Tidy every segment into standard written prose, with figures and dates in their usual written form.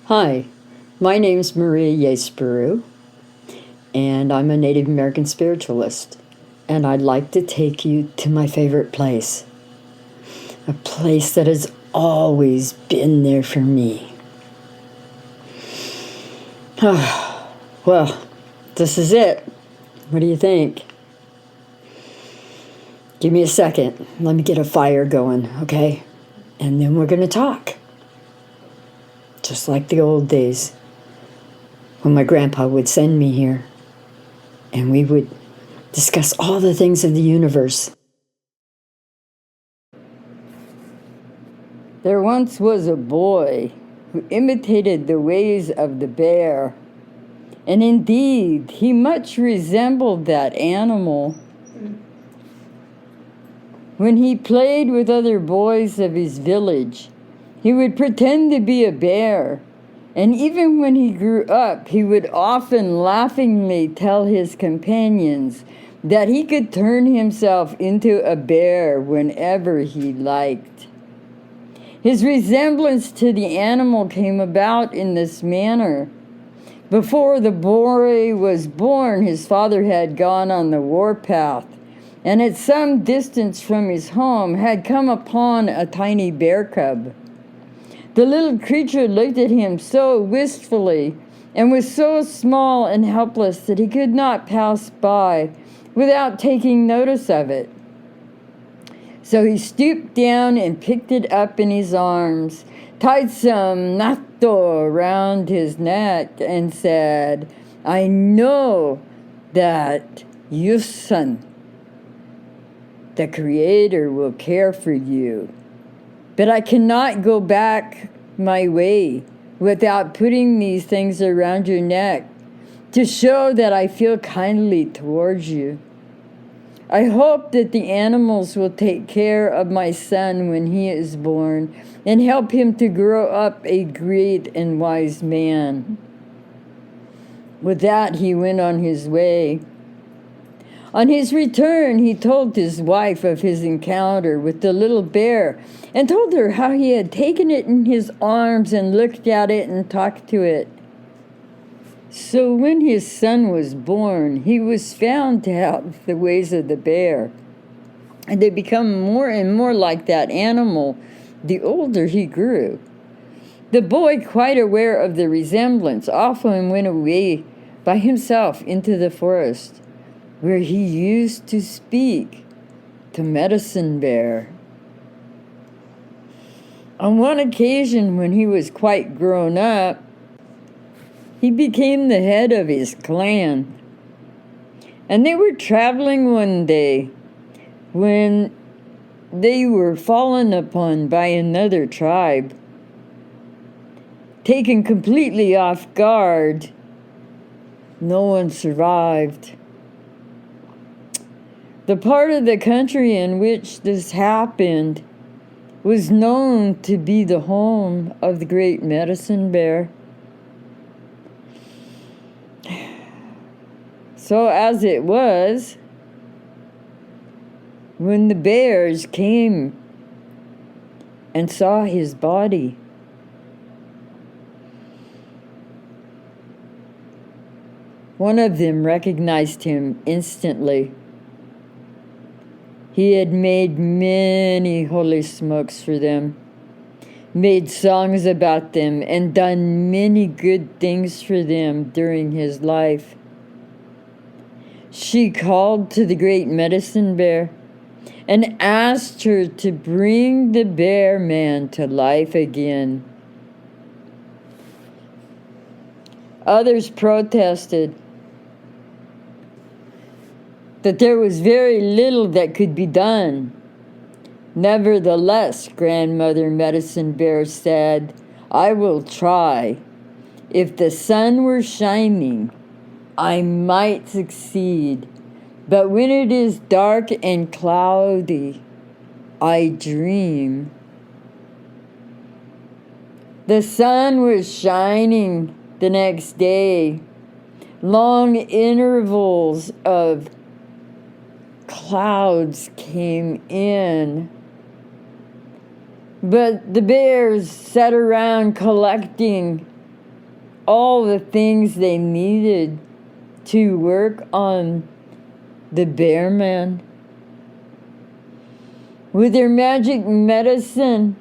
Hi, my name's Yraceburu, and I'm a Native American spiritualist, and I'd like to take you to my favorite place, a place that has always been there for me. Well, this is it. What do you think? Give me a second. Let me get a fire going, okay? And then we're going to talk. Just like the old days when my grandpa would send me here and we would discuss all the things of the universe. There once was a boy who imitated the ways of the bear, and indeed he much resembled that animal. When he played with other boys of his village, he would pretend to be a bear, and even when he grew up, he would often laughingly tell his companions that he could turn himself into a bear whenever he liked. His resemblance to the animal came about in this manner. Before the boy was born, his father had gone on the warpath, and at some distance from his home had come upon a tiny bear cub. The little creature looked at him so wistfully and was so small and helpless that he could not pass by without taking notice of it. So he stooped down and picked it up in his arms, tied some natto around his neck, and said, "I know that you, son, the Creator, will care for you. But I cannot go back my way without putting these things around your neck to show that I feel kindly towards you. I hope that the animals will take care of my son when he is born and help him to grow up a great and wise man." With that, he went on his way. On his return, he told his wife of his encounter with the little bear and told her how he had taken it in his arms and looked at it and talked to it. So when his son was born, he was found to have the ways of the bear, and they become more and more like that animal the older he grew. The boy, quite aware of the resemblance, often went away by himself into the forest, where he used to speak to Medicine Bear. On one occasion, when he was quite grown up, he became the head of his clan. And they were traveling one day when they were fallen upon by another tribe. Taken completely off guard, no one survived. The part of the country in which this happened was known to be the home of the great Medicine Bear. So as it was, when the bears came and saw his body, one of them recognized him instantly. He had made many holy smokes for them, made songs about them, and done many good things for them during his life. She called to the great Medicine Bear and asked her to bring the bear man to life again. Others protested that there was very little that could be done. Nevertheless, Grandmother Medicine Bear said, "I will try. If the sun were shining, I might succeed. But when it is dark and cloudy, I dream." The sun was shining the next day. Long intervals of clouds came in, but the bears sat around collecting all the things they needed to work on the bear man. With their magic medicine,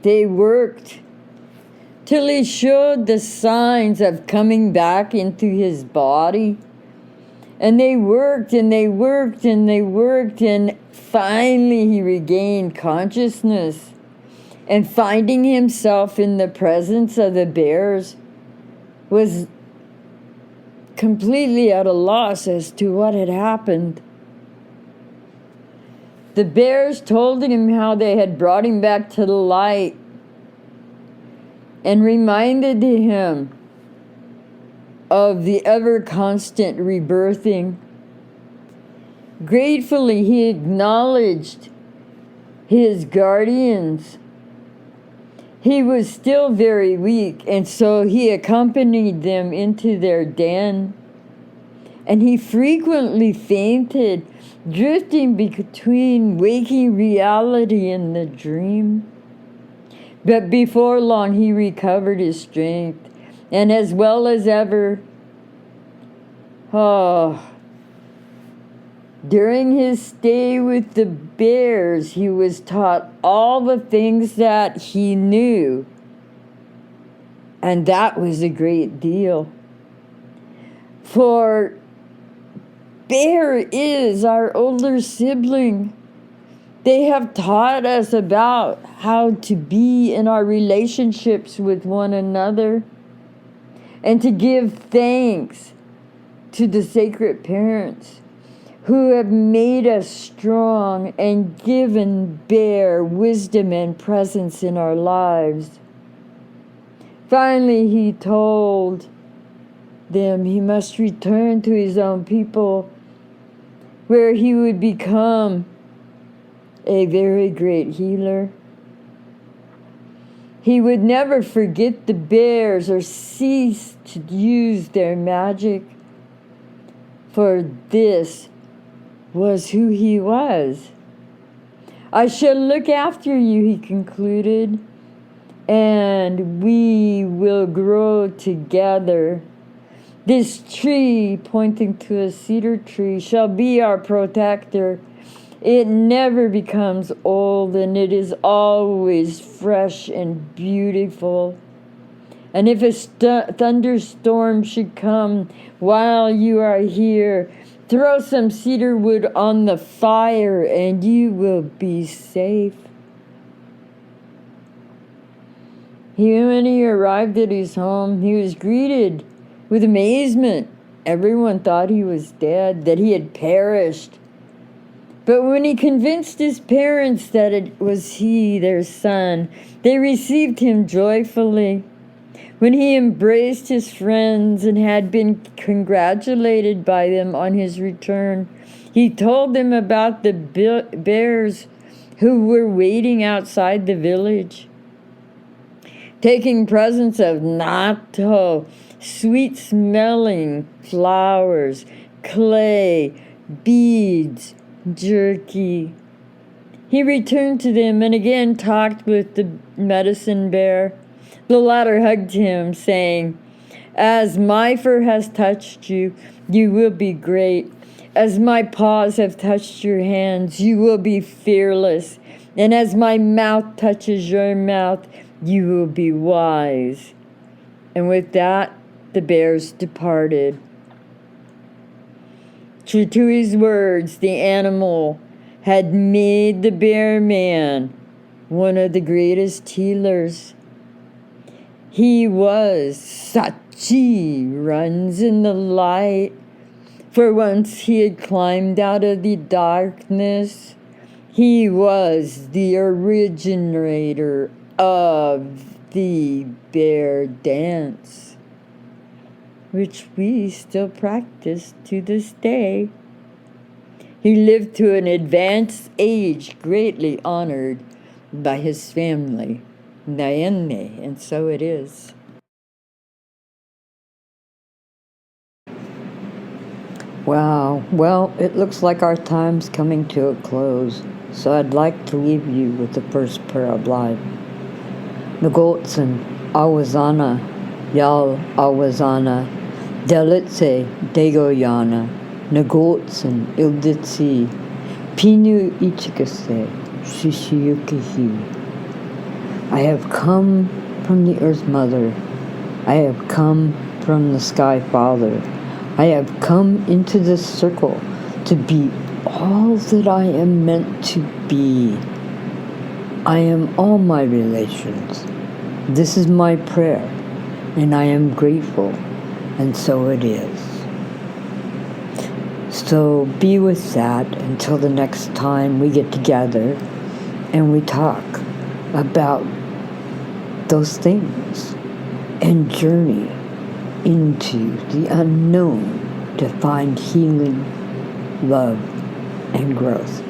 they worked till he showed the signs of coming back into his body. And they worked and they worked and they worked, and finally he regained consciousness. And finding himself in the presence of the bears was completely at a loss as to what had happened. The bears told him how they had brought him back to the light and reminded him of the ever-constant rebirthing. Gratefully, he acknowledged his guardians. He was still very weak, and so he accompanied them into their den. And he frequently fainted, drifting between waking reality and the dream. But before long, he recovered his strength, and as well as ever, during his stay with the bears, he was taught all the things that he knew, and that was a great deal. For Bear is our older sibling. They have taught us about how to be in our relationships with one another and to give thanks to the sacred parents who have made us strong and given Bear wisdom and presence in our lives. Finally, he told them he must return to his own people, where he would become a very great healer. He would never forget the bears or cease to use their magic, for this was who he was. I shall look after you, he concluded, and we will grow together. This tree, pointing to a cedar tree, shall be our protector. It never becomes old, and it is always fresh and beautiful. And if a thunderstorm should come while you are here, throw some cedar wood on the fire, and you will be safe. When he arrived at his home, he was greeted with amazement. Everyone thought he was dead, that he had perished. But when he convinced his parents that it was he, their son, they received him joyfully. When he embraced his friends and had been congratulated by them on his return, he told them about the bears who were waiting outside the village, taking presents of natto, sweet-smelling flowers, clay, beads, jerky. He returned to them and again talked with the medicine bear. The latter hugged him, saying, "As my fur has touched you, you will be great. As my paws have touched your hands, you will be fearless. And as my mouth touches your mouth, you will be wise." And with that, the bears departed. True to his words, the animal had made the bear man one of the greatest healers. He was Sachi, runs in the light. For once he had climbed out of the darkness. He was the originator of the bear dance, which we still practice to this day. He lived to an advanced age, greatly honored by his family, Naene, and so it is. Wow, well, it looks like our time's coming to a close, so I'd like to leave you with the first prayer of life. Nagotsan, Awazana, Yal Awazana, Delitse Degoyana, Nagotsan Ilditsi, Pinu Ichikase, Shishiyukihi. I have come from the Earth Mother. I have come from the Sky Father. I have come into this circle to be all that I am meant to be. I am all my relations. This is my prayer, and I am grateful, and so it is. So be with that until the next time we get together and we talk about those things and journey into the unknown to find healing, love, and growth.